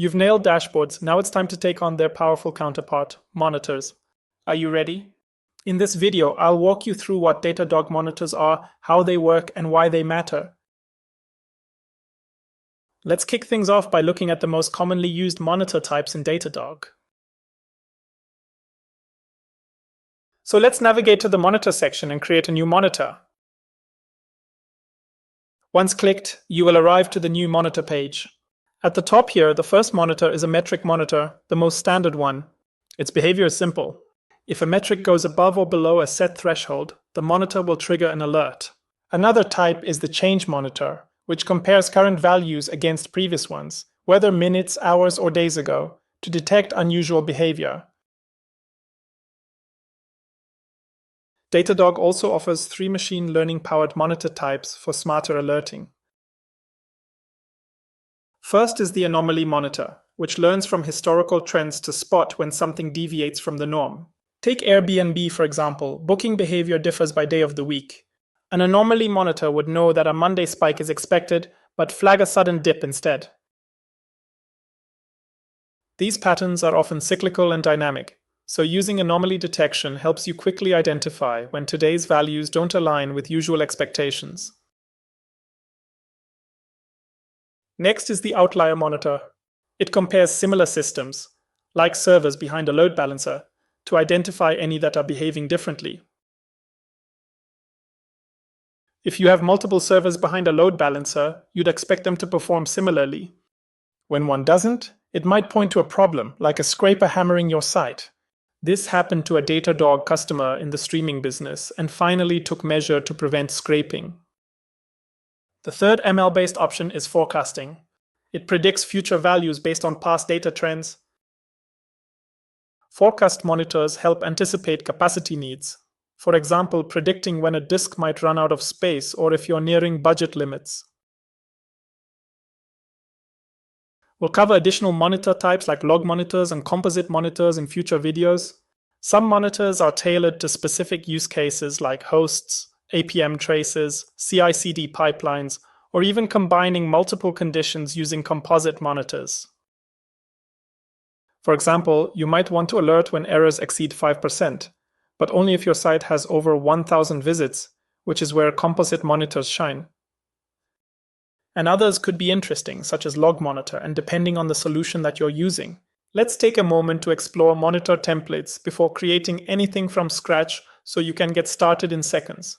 You've nailed dashboards, now it's time to take on their powerful counterpart, monitors. Are you ready? In this video, I'll walk you through what Datadog monitors are, how they work, and why they matter. Let's kick things off by looking at the most commonly used monitor types in Datadog. So let's navigate to the monitor section and create a new monitor. Once clicked, you will arrive to the new monitor page. At the top here, the first monitor is a metric monitor, the most standard one. Its behavior is simple. If a metric goes above or below a set threshold, the monitor will trigger an alert. Another type is the change monitor, which compares current values against previous ones, whether minutes, hours, or days ago, to detect unusual behavior. Datadog also offers 3 machine learning-powered monitor types for smarter alerting. First is the Anomaly Monitor, which learns from historical trends to spot when something deviates from the norm. Take Airbnb, for example. Booking behavior differs by day of the week. An Anomaly Monitor would know that a Monday spike is expected, but flag a sudden dip instead. These patterns are often cyclical and dynamic, so using Anomaly Detection helps you quickly identify when today's values don't align with usual expectations. Next is the Outlier Monitor. It compares similar systems, like servers behind a load balancer, to identify any that are behaving differently. If you have multiple servers behind a load balancer, you'd expect them to perform similarly. When one doesn't, it might point to a problem, like a scraper hammering your site. This happened to a Datadog customer in the streaming business and finally took measure to prevent scraping. The third ML-based option is forecasting. It predicts future values based on past data trends. Forecast monitors help anticipate capacity needs. For example, predicting when a disk might run out of space or if you're nearing budget limits. We'll cover additional monitor types like log monitors and composite monitors in future videos. Some monitors are tailored to specific use cases like hosts, APM traces, CI/CD pipelines, or even combining multiple conditions using composite monitors. For example, you might want to alert when errors exceed 5%, but only if your site has over 1,000 visits, which is where composite monitors shine. And others could be interesting, such as log monitor, and depending on the solution that you're using. Let's take a moment to explore monitor templates before creating anything from scratch so you can get started in seconds.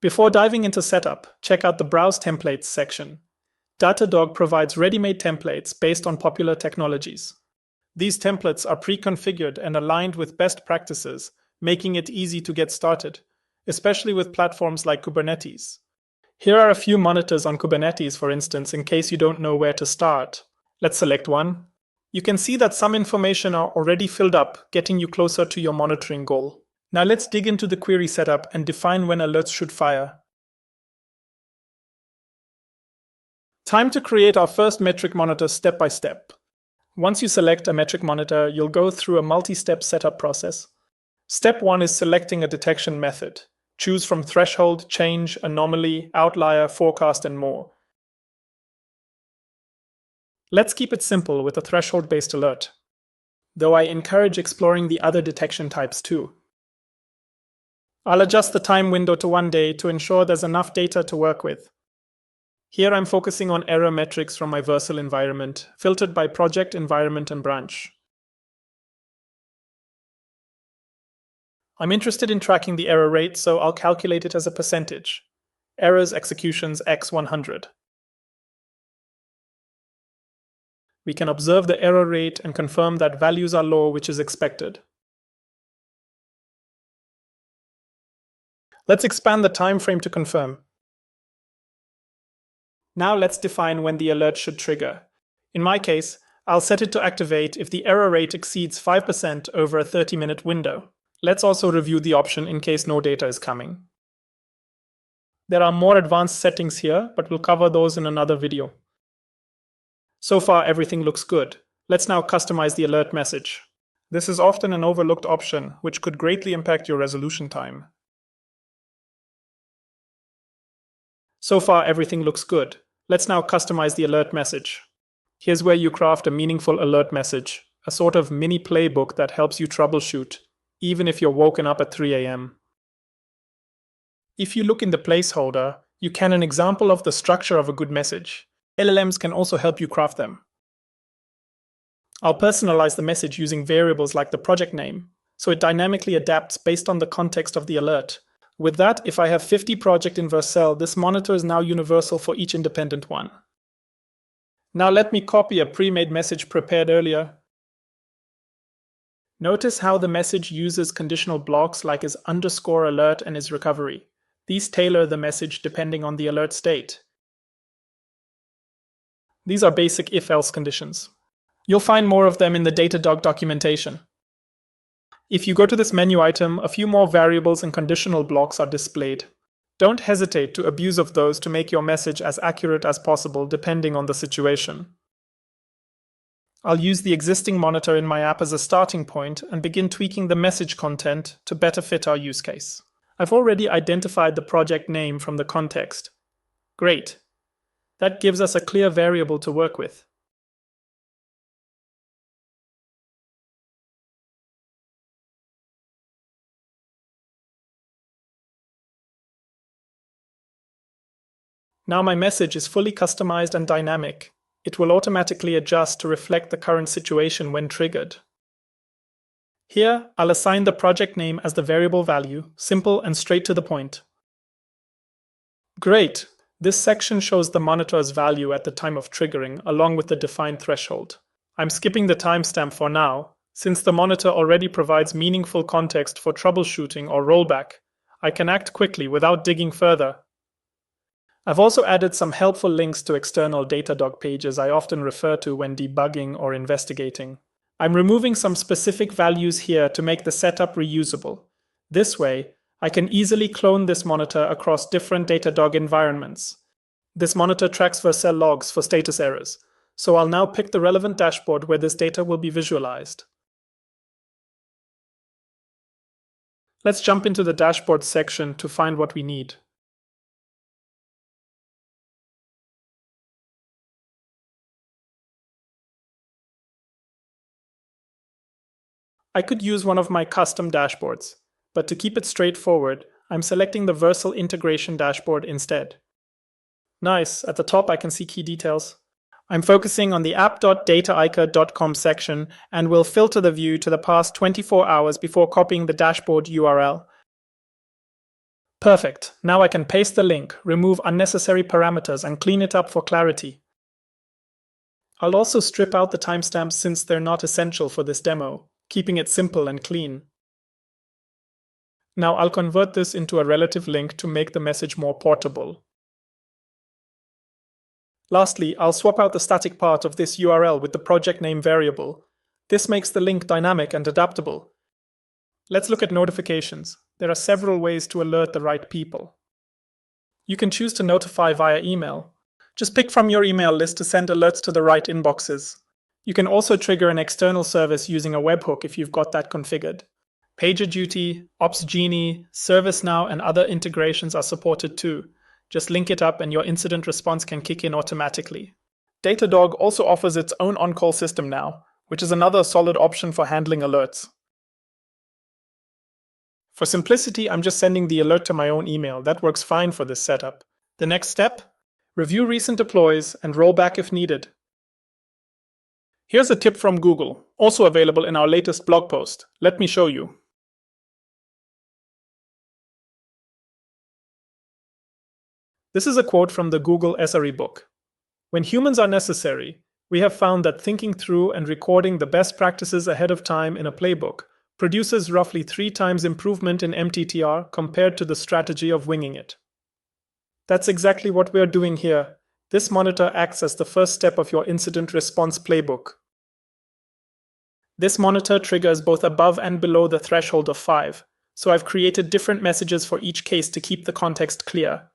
Before diving into setup, check out the Browse Templates section. Datadog provides ready-made templates based on popular technologies. These templates are pre-configured and aligned with best practices, making it easy to get started, especially with platforms like Kubernetes. Here are a few monitors on Kubernetes, for instance, in case you don't know where to start. Let's select one. You can see that some information are already filled up, getting you closer to your monitoring goal. Now let's dig into the query setup and define when alerts should fire. Time to create our first metric monitor step by step. Once you select a metric monitor, you'll go through a multi-step setup process. Step 1 is selecting a detection method. Choose from threshold, change, anomaly, outlier, forecast, and more. Let's keep it simple with a threshold-based alert, though I encourage exploring the other detection types too. I'll adjust the time window to 1 day to ensure there's enough data to work with. Here I'm focusing on error metrics from my Versal environment, filtered by project, environment, and branch. I'm interested in tracking the error rate, so I'll calculate it as a percentage. Errors, executions, x 100. We can observe the error rate and confirm that values are low, which is expected. Let's expand the time frame to confirm. Now let's define when the alert should trigger. In my case, I'll set it to activate if the error rate exceeds 5% over a 30-minute window. Let's also review the option in case no data is coming. There are more advanced settings here, but we'll cover those in another video. So far, everything looks good. Let's now customize the alert message. This is often an overlooked option, which could greatly impact your resolution time. So far, everything looks good. Let's now customize the alert message. Here's where you craft a meaningful alert message, a sort of mini playbook that helps you troubleshoot, even if you're woken up at 3 a.m. If you look in the placeholder, you can an example of the structure of a good message. LLMs can also help you craft them. I'll personalize the message using variables like the project name, so it dynamically adapts based on the context of the alert. With that, if I have 50 projects in Vercel, this monitor is now universal for each independent one. Now let me copy a pre-made message prepared earlier. Notice how the message uses conditional blocks like is _alert and is recovery. These tailor the message depending on the alert state. These are basic if-else conditions. You'll find more of them in the Datadog documentation. If you go to this menu item, a few more variables and conditional blocks are displayed. Don't hesitate to abuse of those to make your message as accurate as possible depending on the situation. I'll use the existing monitor in my app as a starting point and begin tweaking the message content to better fit our use case. I've already identified the project name from the context. Great. That gives us a clear variable to work with. Now my message is fully customized and dynamic. It will automatically adjust to reflect the current situation when triggered. Here, I'll assign the project name as the variable value, simple and straight to the point. Great! This section shows the monitor's value at the time of triggering, along with the defined threshold. I'm skipping the timestamp for now, since the monitor already provides meaningful context for troubleshooting or rollback. I can act quickly without digging further. I've also added some helpful links to external Datadog pages I often refer to when debugging or investigating. I'm removing some specific values here to make the setup reusable. This way, I can easily clone this monitor across different Datadog environments. This monitor tracks Vercel logs for status errors, so I'll now pick the relevant dashboard where this data will be visualized. Let's jump into the dashboard section to find what we need. I could use one of my custom dashboards, but to keep it straightforward, I'm selecting the Vercel integration dashboard instead. Nice, at the top I can see key details. I'm focusing on the app.dataica.com section and will filter the view to the past 24 hours before copying the dashboard URL. Perfect, now I can paste the link, remove unnecessary parameters and clean it up for clarity. I'll also strip out the timestamps since they're not essential for this demo, keeping it simple and clean. Now I'll convert this into a relative link to make the message more portable. Lastly, I'll swap out the static part of this URL with the project name variable. This makes the link dynamic and adaptable. Let's look at notifications. There are several ways to alert the right people. You can choose to notify via email. Just pick from your email list to send alerts to the right inboxes. You can also trigger an external service using a webhook if you've got that configured. PagerDuty, OpsGenie, ServiceNow, and other integrations are supported too. Just link it up and your incident response can kick in automatically. Datadog also offers its own on-call system now, which is another solid option for handling alerts. For simplicity, I'm just sending the alert to my own email. That works fine for this setup. The next step? Review recent deploys and roll back if needed. Here's a tip from Google, also available in our latest blog post. Let me show you. This is a quote from the Google SRE book. When humans are necessary, we have found that thinking through and recording the best practices ahead of time in a playbook produces roughly 3 times improvement in MTTR compared to the strategy of winging it. That's exactly what we are doing here. This monitor acts as the first step of your incident response playbook. This monitor triggers both above and below the threshold of 5, so I've created different messages for each case to keep the context clear.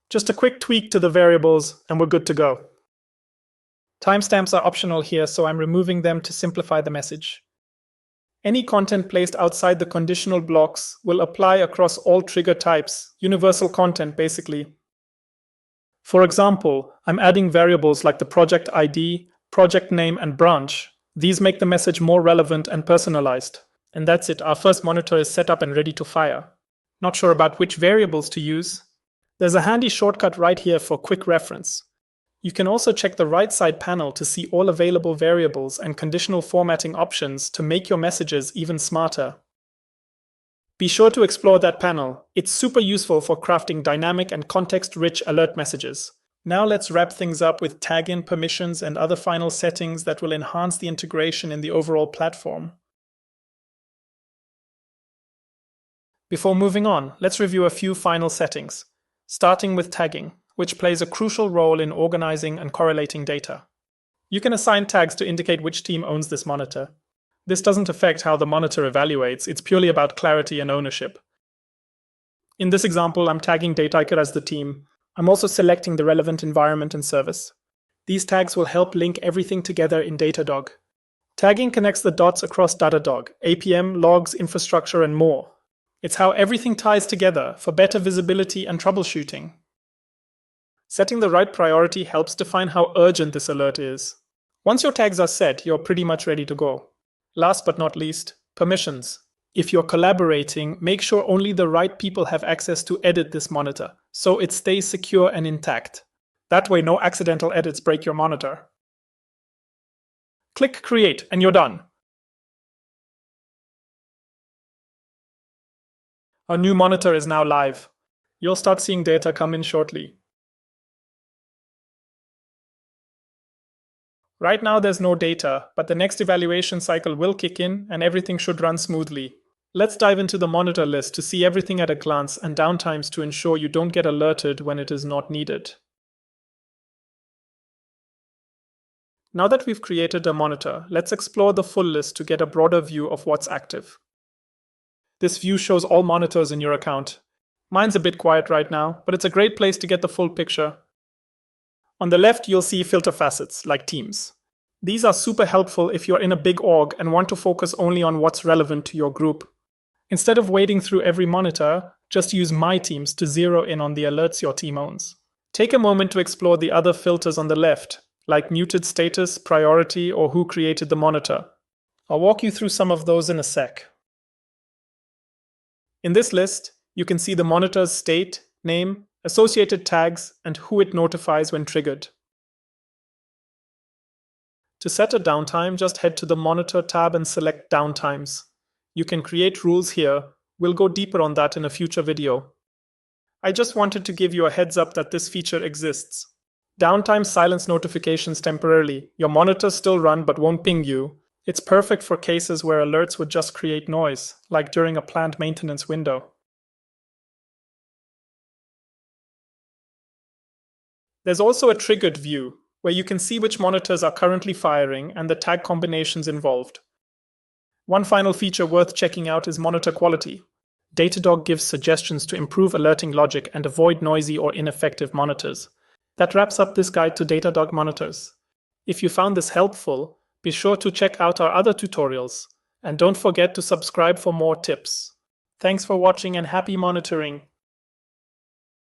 Just a quick tweak to the variables and we're good to go. Timestamps are optional here, so I'm removing them to simplify the message. Any content placed outside the conditional blocks will apply across all trigger types, universal content basically. For example, I'm adding variables like the project ID, project name, and branch. These make the message more relevant and personalized. And that's it, our first monitor is set up and ready to fire. Not sure about which variables to use? There's a handy shortcut right here for quick reference. You can also check the right side panel to see all available variables and conditional formatting options to make your messages even smarter. Be sure to explore that panel. It's super useful for crafting dynamic and context-rich alert messages. Now let's wrap things up with tag-in permissions and other final settings that will enhance the integration in the overall platform. Before moving on, let's review a few final settings, starting with tagging, which plays a crucial role in organizing and correlating data. You can assign tags to indicate which team owns this monitor. This doesn't affect how the monitor evaluates, it's purely about clarity and ownership. In this example, I'm tagging Dataiker as the team. I'm also selecting the relevant environment and service. These tags will help link everything together in Datadog. Tagging connects the dots across Datadog, APM, logs, infrastructure, and more. It's how everything ties together for better visibility and troubleshooting. Setting the right priority helps define how urgent this alert is. Once your tags are set, you're pretty much ready to go. Last but not least, permissions. If you're collaborating, make sure only the right people have access to edit this monitor, so it stays secure and intact. That way, no accidental edits break your monitor. Click Create and you're done. Our new monitor is now live. You'll start seeing data come in shortly. Right now there's no data, but the next evaluation cycle will kick in and everything should run smoothly. Let's dive into the monitor list to see everything at a glance and downtimes to ensure you don't get alerted when it is not needed. Now that we've created a monitor, let's explore the full list to get a broader view of what's active. This view shows all monitors in your account. Mine's a bit quiet right now, but it's a great place to get the full picture. On the left, you'll see filter facets, like teams. These are super helpful if you're in a big org and want to focus only on what's relevant to your group. Instead of wading through every monitor, just use My Teams to zero in on the alerts your team owns. Take a moment to explore the other filters on the left, like muted status, priority, or who created the monitor. I'll walk you through some of those in a sec. In this list, you can see the monitor's state, name, associated tags, and who it notifies when triggered. To set a downtime, just head to the Monitor tab and select Downtimes. You can create rules here. We'll go deeper on that in a future video. I just wanted to give you a heads up that this feature exists. Downtime silence notifications temporarily. Your monitors still run but won't ping you. It's perfect for cases where alerts would just create noise, like during a planned maintenance window. There's also a triggered view, where you can see which monitors are currently firing and the tag combinations involved. One final feature worth checking out is monitor quality. Datadog gives suggestions to improve alerting logic and avoid noisy or ineffective monitors. That wraps up this guide to Datadog Monitors. If you found this helpful, be sure to check out our other tutorials, and don't forget to subscribe for more tips. Thanks for watching and happy monitoring!